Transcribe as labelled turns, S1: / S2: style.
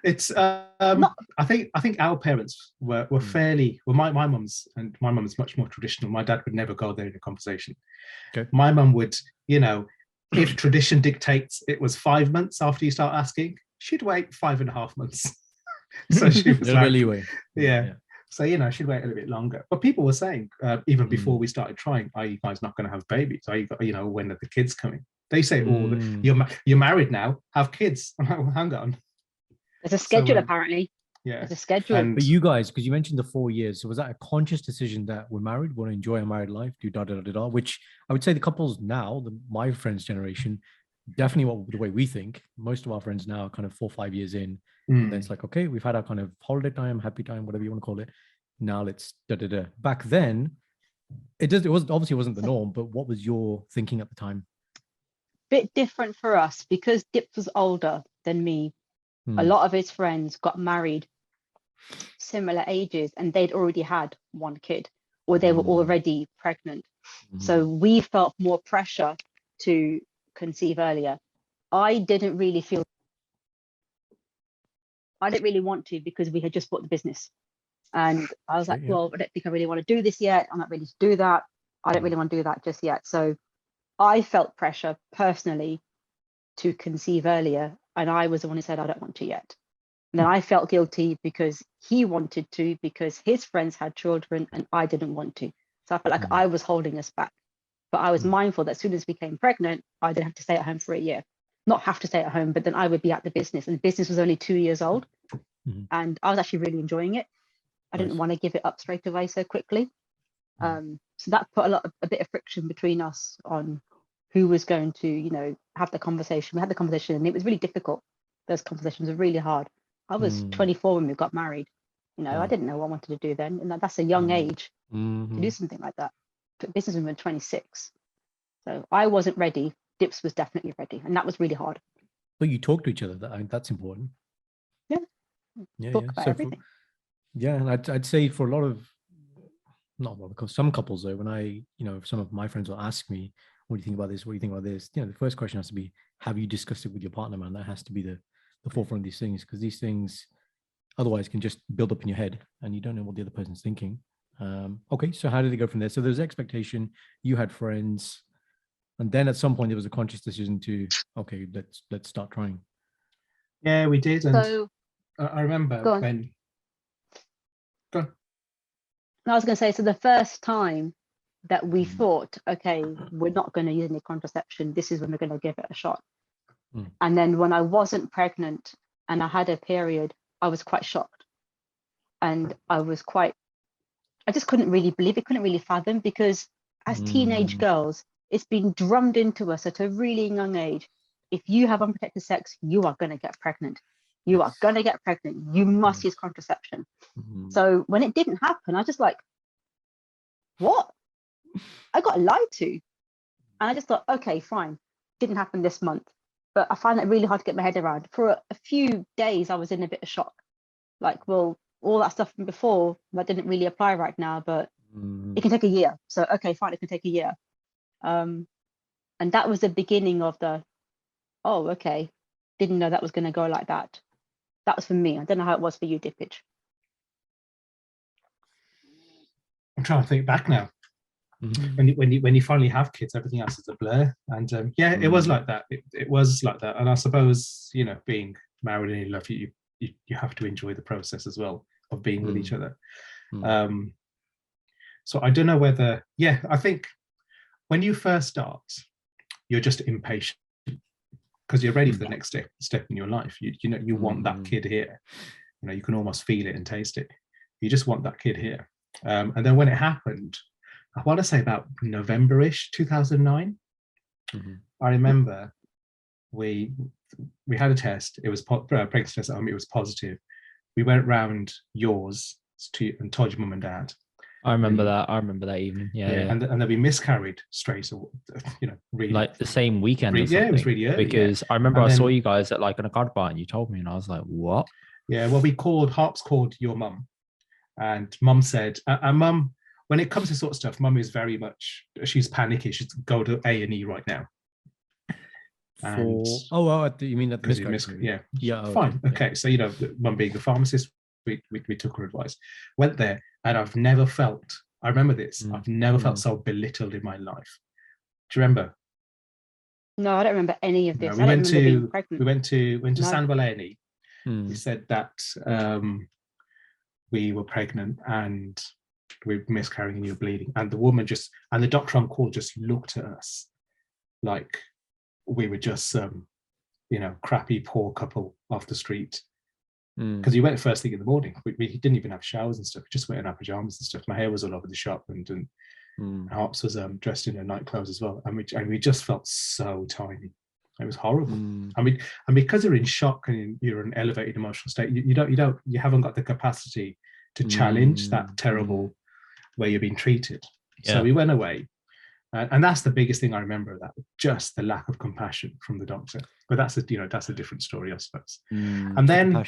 S1: It's
S2: Not
S1: I think our parents were fairly well. My mum's much more traditional. My dad would never go there in a conversation.
S3: Okay.
S1: My mum would, if tradition dictates it was 5 months after you start asking, she'd wait 5.5 months. So she was
S3: little bit leeway.
S1: yeah. So she'd wait a little bit longer. But people were saying even before we started trying, are you guys not going to have babies? Are you when are the kids coming? They say you're married now, have kids. I'm like, well, hang on.
S2: There's a schedule apparently.
S1: Yeah.
S2: There's a schedule.
S3: But you guys, because you mentioned the 4 years, so was that a conscious decision that we're married, want to enjoy our married life, do da da da da? Which I would say the couples now, my friends' generation, definitely the way we think. Most of our friends now are kind of 4 or 5 years in, and then it's like, okay, we've had our kind of holiday time, happy time, whatever you want to call it. Now let's da da da. Back then, it wasn't the norm. But what was your thinking at the time?
S2: Bit different for us because Dips was older than me. A lot of his friends got married similar ages and they'd already had one kid or they were already pregnant. So we felt more pressure to conceive earlier. I didn't really want to because we had just bought the business. And I was like, well, I don't think I really want to do this yet. I'm not ready to do that. I don't really want to do that just yet. So I felt pressure personally to conceive earlier. And I was the one who said, I don't want to yet. And then I felt guilty because he wanted to, because his friends had children and I didn't want to. So I felt like I was holding us back. But I was mindful that as soon as we became pregnant, I didn't have to stay at home for a year. Not have to stay at home, but then I would be at the business. And the business was only 2 years old. And I was actually really enjoying it. I didn't want to give it up straight away so quickly. So that put a bit of friction between us on who was going to, have the conversation. We had the conversation and it was really difficult. Those conversations were really hard. I was 24 when we got married. I didn't know what I wanted to do then. And that's a young age to do something like that. Took business when we were 26. So I wasn't ready. Dips was definitely ready. And that was really hard.
S3: But you talk to each other. That's important.
S2: Talk about everything.
S3: And I'd say for some couples though, when some of my friends will ask me, what do you think about this? What do you think about this? The first question has to be, have you discussed it with your partner, man? That has to be the forefront of these things, because these things otherwise can just build up in your head and you don't know what the other person's thinking. Okay, so how did it go from there? So there's expectation, you had friends, and then at some point there was a conscious decision to, okay, let's start trying.
S1: Yeah, we did. And
S2: so,
S1: I remember when... Go on.
S2: I was going to say, so the first time that we thought, okay, we're not going to use any contraception, this is when we're going to give it a shot. And then when I wasn't pregnant and I had a period, I was quite shocked. And I just couldn't really believe it, couldn't really fathom, because as teenage girls, it's been drummed into us at a really young age. If you have unprotected sex, you are going to get pregnant. You are going to get pregnant. You must use contraception. So when it didn't happen, I was just like, what? I got lied to. And I just thought, okay, fine. Didn't happen this month. But I find that really hard to get my head around. For a few days, I was in a bit of shock. Like, well, all that stuff from before, that didn't really apply right now, but it can take a year. So, okay, fine, it can take a year. And that was the beginning of oh, okay. Didn't know that was going to go like that. That was for me. I don't know how it was for you, Dippage.
S1: I'm trying to think back now. When you finally have kids, everything else is a blur. And it was like that. It was like that. And I suppose, being married and in love, you have to enjoy the process as well of being with each other. So I don't know whether, I think when you first start, you're just impatient because you're ready for the next step in your life. You want that kid here. You can almost feel it and taste it. You just want that kid here. And then when it happened, I want to say about November-ish, 2009. I remember we had a test. It was pregnancy test at home. It was positive. We went round yours and told your mum and dad.
S4: I remember that evening. Yeah.
S1: And then we miscarried straight away. Really,
S4: like the same weekend.
S1: It was really early.
S4: Because I remember I saw you guys at like on a card bar and you told me, and I was like, what?
S1: Yeah. Well, Harps called your mum, and mum said, and mum, when it comes to sort of stuff, mum is very much, she's panicky. She's go to A&E right now. And
S3: you mean at the miscarriage?
S1: Fine. Okay. So, mum being a pharmacist, we took her advice, went there, and I've never felt, I remember this, I've never felt so belittled in my life. Do you remember?
S2: No, I don't remember any of this.
S1: We went to Sandwell A&E. We said that we were pregnant and we were miscarrying and you were bleeding. And the woman and the doctor on call just looked at us like we were just crappy poor couple off the street. Because we went first thing in the morning. We didn't even have showers and stuff. We just went in our pajamas and stuff. My hair was all over the shop, and Harps was dressed in her night clothes as well. And we just felt so tiny. It was horrible. And because you're in shock and you're in an elevated emotional state, you haven't got the capacity to challenge that terrible way you're being treated. Yeah. So we went away. And that's the biggest thing I remember, that just the lack of compassion from the doctor. But that's a different story, I suppose. And then